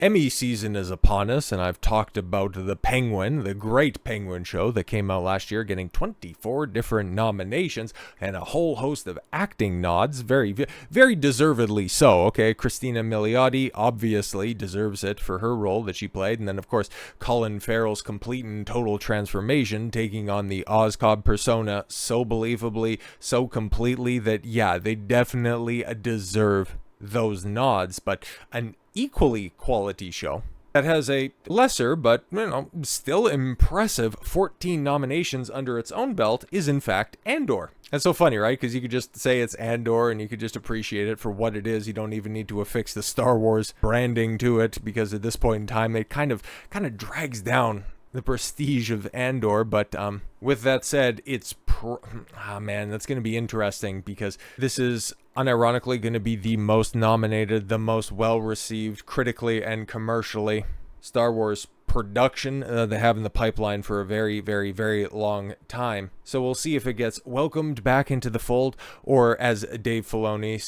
Emmy season is upon us, and I've talked about The Penguin, the great Penguin show that came out last year, getting 24 different nominations and a whole host of acting nods, very, very deservedly so. Okay, Christina Milioti obviously deserves it for her role that she played, and then of course Colin Farrell's complete and total transformation, taking on the Oscob persona so believably, so completely that yeah, they definitely deserve those nods. But an equally quality show that has a lesser but still impressive 14 nominations under its own belt is in fact Andor. That's so funny, right? Because you could just say it's Andor and you could just appreciate it for what it is. You don't even need to affix the Star Wars branding to it, because at this point in time it kind of drags down the prestige of Andor. But with that said, it's that's going to be interesting, because this is unironically going to be the most nominated, the most well-received critically and commercially Star Wars production they have in the pipeline for a very, very, very long time. So we'll see if it gets welcomed back into the fold, or as Dave Filoni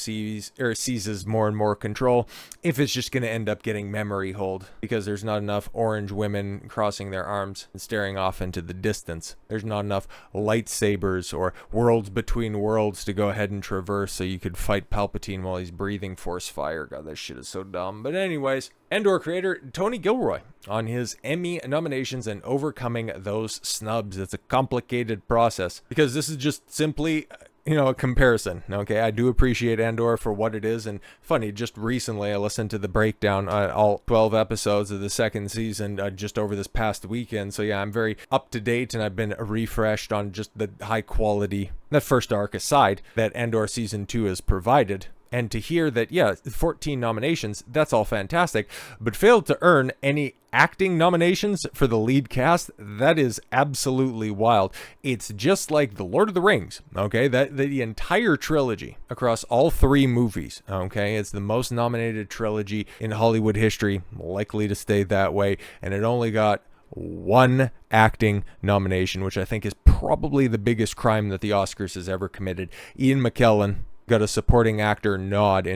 seizes more and more control, if it's just going to end up getting memory hold because there's not enough orange women crossing their arms and staring off into the distance. There's not enough lightsabers or worlds between worlds to go ahead and traverse so you could fight Palpatine while he's breathing force fire. God, that shit is so dumb. But anyways, Andor creator Tony Gilroy on his Emmy nominations and overcoming those snubs. It's a complicated process, because this is just simply a comparison. Okay, I do appreciate Andor for what it is, and funny, just recently I listened to the breakdown on all 12 episodes of the second season just over this past weekend. So yeah, I'm very up to date, and I've been refreshed on just the high quality, that first arc aside, that Andor season 2 has provided. And to hear that, yeah, 14 nominations, that's all fantastic, but failed to earn any acting nominations for the lead cast, that is absolutely wild. It's just like The Lord of the Rings, okay? That the entire trilogy across all 3 movies, okay? It's the most nominated trilogy in Hollywood history, likely to stay that way, and it only got 1 acting nomination, which I think is probably the biggest crime that the Oscars has ever committed. Ian McKellen got a supporting actor nod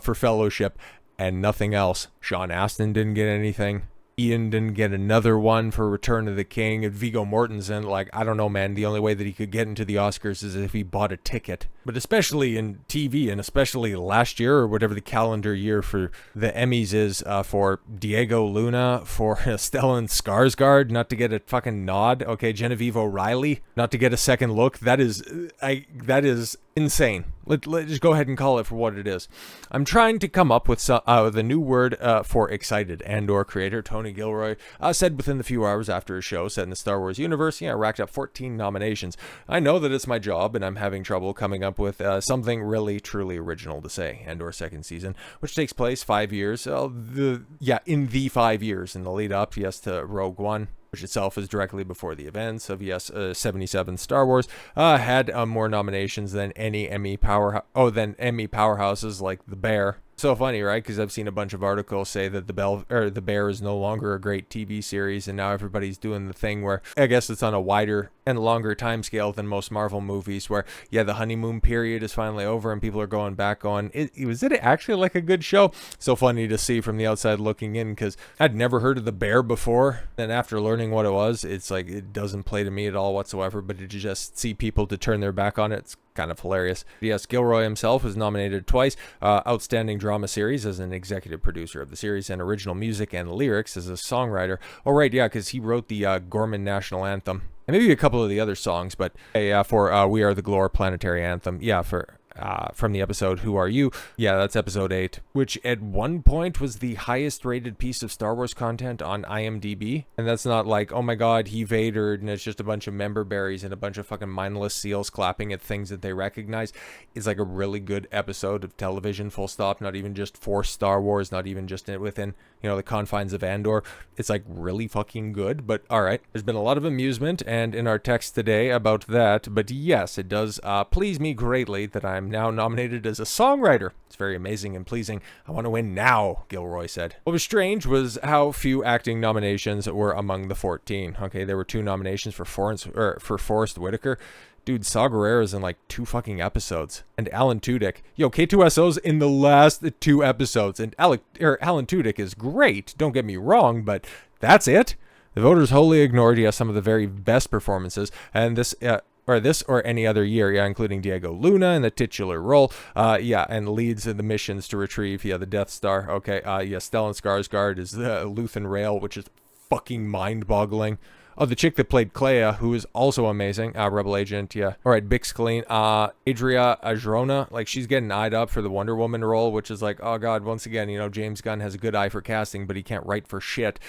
for Fellowship and nothing else. Sean Astin didn't get anything. Ian didn't get another one for Return of the King. And Viggo Mortensen, I don't know, man. The only way that he could get into the Oscars is if he bought a ticket. But especially in TV, and especially last year, or whatever the calendar year for the Emmys is, for Diego Luna, for Stellan Skarsgård, not to get a fucking nod. Okay, Genevieve O'Reilly, not to get a second look. That is insane. Let's just go ahead and call it for what it is. I'm trying to come up with the new word for excited. Andor creator Tony Gilroy said within the few hours after his show set in the Star Wars universe, I racked up 14 nominations. I know that it's my job, and I'm having trouble coming up with something really, truly original to say. Andor second season, which takes place 5 years, in the 5 years in the lead up, to Rogue One, which itself is directly before the events of 77 Star Wars, had more nominations than any Emmy powerhouses like The Bear. So funny, right? Because I've seen a bunch of articles say that The Bear is no longer a great TV series, and now everybody's doing the thing where I guess it's on a wider and longer time scale than most Marvel movies, where the honeymoon period is finally over and people are going back on. Was it actually like a good show? So funny to see from the outside looking in, because I'd never heard of The Bear before, and after learning what it was, it's like it doesn't play to me at all whatsoever. But to just see people to turn their back on it, it's kind of hilarious. Yes, Gilroy himself was nominated twice, Outstanding Drama Series as an executive producer of the series, and Original Music and Lyrics as a songwriter. Oh right, yeah, because he wrote the Gorman National Anthem, and maybe a couple of the other songs, but for We Are the Glor Planetary Anthem, from the episode Who Are You? Yeah, that's episode 8, which at one point was the highest rated piece of Star Wars content on IMDb. And that's not like, oh my god, he Vadered, and it's just a bunch of member berries and a bunch of fucking mindless seals clapping at things that they recognize. It's like a really good episode of television, full stop, not even just for Star Wars, not even just within, the confines of Andor. It's like really fucking good. But alright, there's been a lot of amusement and in our text today about that. But yes, it does please me greatly that I'm now nominated as a songwriter. It's very amazing and pleasing. I want to win now, Gilroy said. What was strange was how few acting nominations were among the 14. Okay, there were 2 nominations for Forrest Whitaker. Dude, Saw Gerrera's in like 2 fucking episodes. And Alan Tudyk. Yo, K2SO's in the last 2 episodes. And Alan Tudyk is great, don't get me wrong, but that's it? The voters wholly ignored, some of the very best performances. And this or any other year, including Diego Luna in the titular role, and leads in the missions to retrieve, the Death Star. Okay, Stellan Skarsgård is Luthen Rail, which is fucking mind-boggling. Oh, the chick that played Clea, who is also amazing, Rebel Agent, All right, Bix Caleen, Adria Arjona, like, she's getting eyed up for the Wonder Woman role, which is like, oh god, once again, James Gunn has a good eye for casting, but he can't write for shit.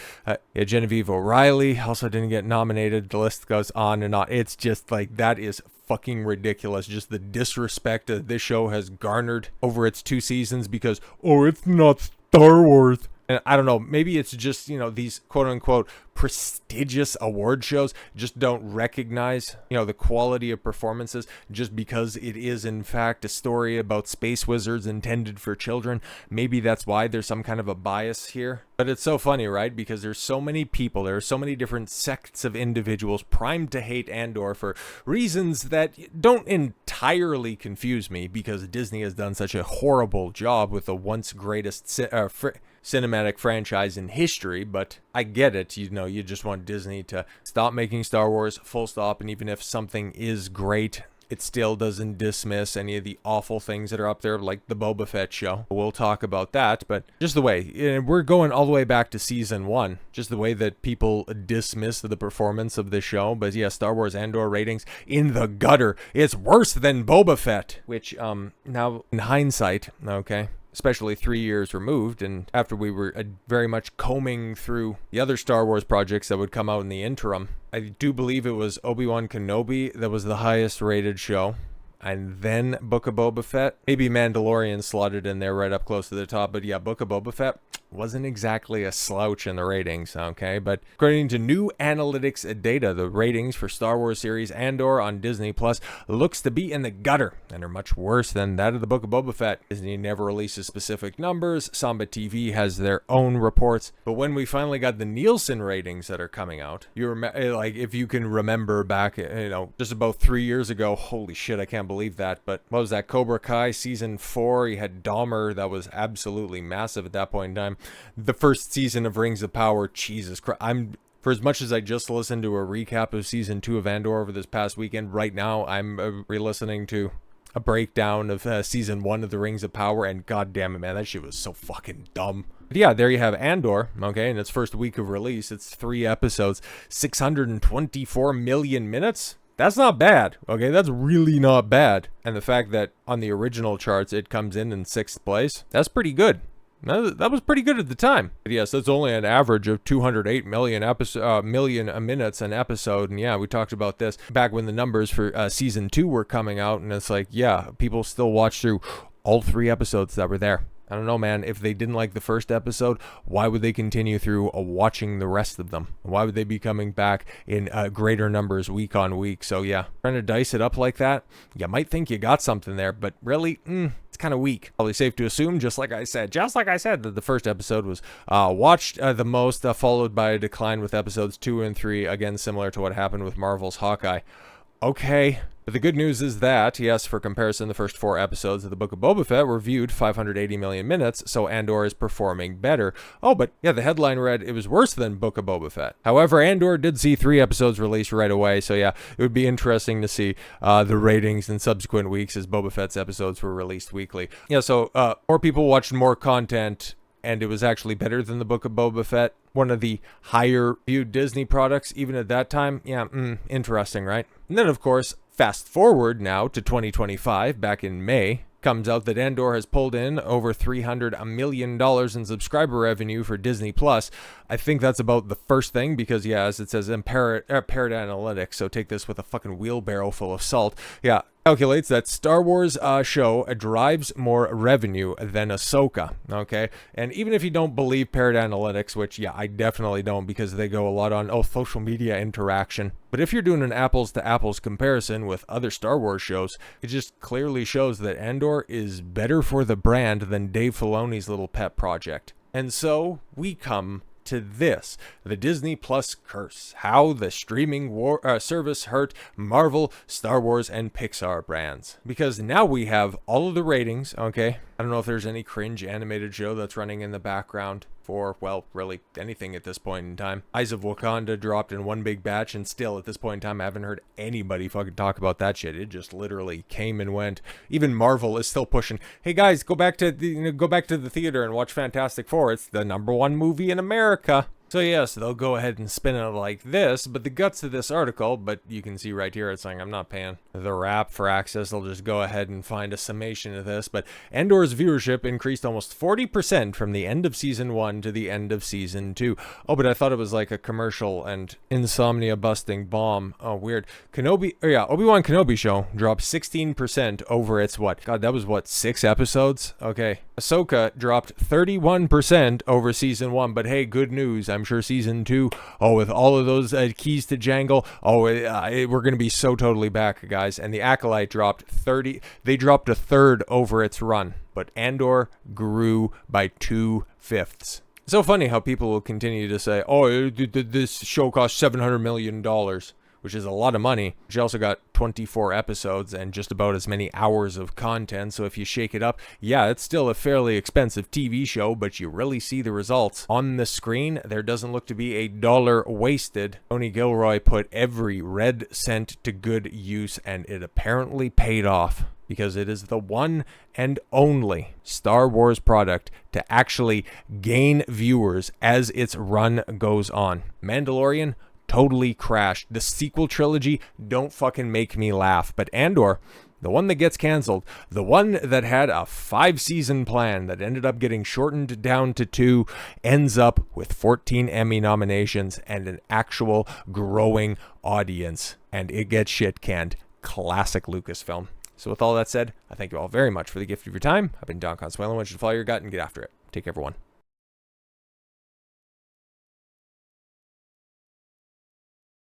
Genevieve O'Reilly also didn't get nominated. The list goes on and on. It's just like, that is fucking ridiculous. Just the disrespect that this show has garnered over its 2 seasons because, oh, it's not Star Wars. And I don't know, maybe it's just, these quote-unquote prestigious award shows just don't recognize, the quality of performances just because it is, in fact, a story about space wizards intended for children. Maybe that's why there's some kind of a bias here. But it's so funny, right? Because there's so many people, there are so many different sects of individuals primed to hate Andor for reasons that don't entirely confuse me, because Disney has done such a horrible job with the once greatest cinematic franchise in history. But I get it, you just want Disney to stop making Star Wars, full stop. And even if something is great, it still doesn't dismiss any of the awful things that are up there, like the Boba Fett show. We'll talk about that, but just the way, we're going all the way back to season 1, just the way that people dismiss the performance of this show. But Star Wars Andor ratings in the gutter. It's worse than Boba Fett, which now in hindsight, okay, especially 3 years removed, and after we were very much combing through the other Star Wars projects that would come out in the interim, I do believe it was Obi-Wan Kenobi that was the highest rated show, and then Book of Boba Fett. Maybe Mandalorian slotted in there right up close to the top, but Book of Boba Fett wasn't exactly a slouch in the ratings, okay? But according to new analytics data, the ratings for Star Wars series Andor on Disney Plus looks to be in the gutter and are much worse than that of the Book of Boba Fett. Disney never releases specific numbers. Samba TV has their own reports. But when we finally got the Nielsen ratings that are coming out, if you can remember back, just about 3 years ago, holy shit, I can't believe that. But what was that? Cobra Kai season 4, you had Dahmer, that was absolutely massive at that point in time. The first season of Rings of Power, Jesus Christ, for as much as I just listened to a recap of season 2 of Andor over this past weekend, right now I'm re-listening to a breakdown of season 1 of the Rings of Power, and god damn it, man, that shit was so fucking dumb. But there you have Andor, okay, in its first week of release. It's 3 episodes, 624 million minutes. That's not bad, okay? That's really not bad. And the fact that on the original charts it comes in 6th place, that's pretty good. That was pretty good at the time. But yes, that's only an average of 208 million minutes an episode. And we talked about this back when the numbers for season 2 were coming out. And it's like, people still watch through all 3 episodes that were there. I don't know, man. If they didn't like the first episode, why would they continue through watching the rest of them? Why would they be coming back in greater numbers week on week? So trying to dice it up like that, you might think you got something there, but really, it's kind of weak. Probably safe to assume, just like I said, that the first episode was watched the most, followed by a decline with episodes 2 and 3, again, similar to what happened with Marvel's Hawkeye. Okay. But the good news is that, for comparison, the first 4 episodes of the Book of Boba Fett were viewed 580 million minutes, so Andor is performing better. Oh, but the headline read it was worse than Book of Boba Fett. However, Andor did see 3 episodes released right away, so it would be interesting to see the ratings in subsequent weeks as Boba Fett's episodes were released weekly. So more people watched more content, and it was actually better than the Book of Boba Fett, one of the higher viewed Disney products, even at that time. Interesting, right? And then, of course, fast forward now to 2025, back in May, comes out that Andor has pulled in over $300 million in subscriber revenue for Disney Plus. I think that's about the first thing because, as it says in Parrot Analytics, so take this with a fucking wheelbarrow full of salt. Calculates that Star Wars show drives more revenue than Ahsoka, okay? And even if you don't believe Parrot Analytics, which, I definitely don't because they go a lot on, social media interaction. But if you're doing an apples-to-apples comparison with other Star Wars shows, it just clearly shows that Andor is better for the brand than Dave Filoni's little pet project. And so we come to this, the Disney Plus curse, how the streaming service hurt Marvel, Star Wars, and Pixar brands. Because now we have all of the ratings, okay? I don't know if there's any cringe animated show that's running in the background for, well, really anything at this point in time. Eyes of Wakanda dropped in one big batch, and still at this point in time, I haven't heard anybody fucking talk about that shit. It just literally came and went. Even Marvel is still pushing, hey guys, go back to the theater and watch Fantastic Four. It's the #1 movie in America. So yes, they'll go ahead and spin it like this, but the guts of this article, but you can see right here, it's saying I'm not paying the wrap for access. They'll just go ahead and find a summation of this. But Andor's viewership increased almost 40% from the end of season 1 to the end of season 2. Oh, but I thought it was like a commercial and insomnia busting bomb. Oh, weird. Obi-Wan Kenobi show dropped 16% over its what? God, that was what, 6 episodes? Okay. Ahsoka dropped 31% over season 1, but hey, good news. I'm sure season 2, with all of those keys to jangle, we're going to be so totally back, guys. And the Acolyte dropped 30, they dropped a third over its run, but Andor grew by 2/5. So funny how people will continue to say, this show cost $700 million. Which is a lot of money. She also got 24 episodes and just about as many hours of content. So if you shake it up, yeah, it's still a fairly expensive TV show, but you really see the results. On the screen, there doesn't look to be a dollar wasted. Tony Gilroy put every red cent to good use, and it apparently paid off, because it is the one and only Star Wars product to actually gain viewers as its run goes on. Mandalorian totally crashed. The sequel trilogy, don't fucking make me laugh. But Andor, the one that gets canceled, the one that had a 5-season plan that ended up getting shortened down to 2, ends up with 14 Emmy nominations and an actual growing audience. And it gets shit canned. Classic Lucasfilm. So with all that said, I thank you all very much for the gift of your time. I've been Don Consuelo. I want you to follow your gut and get after it. Take care, everyone.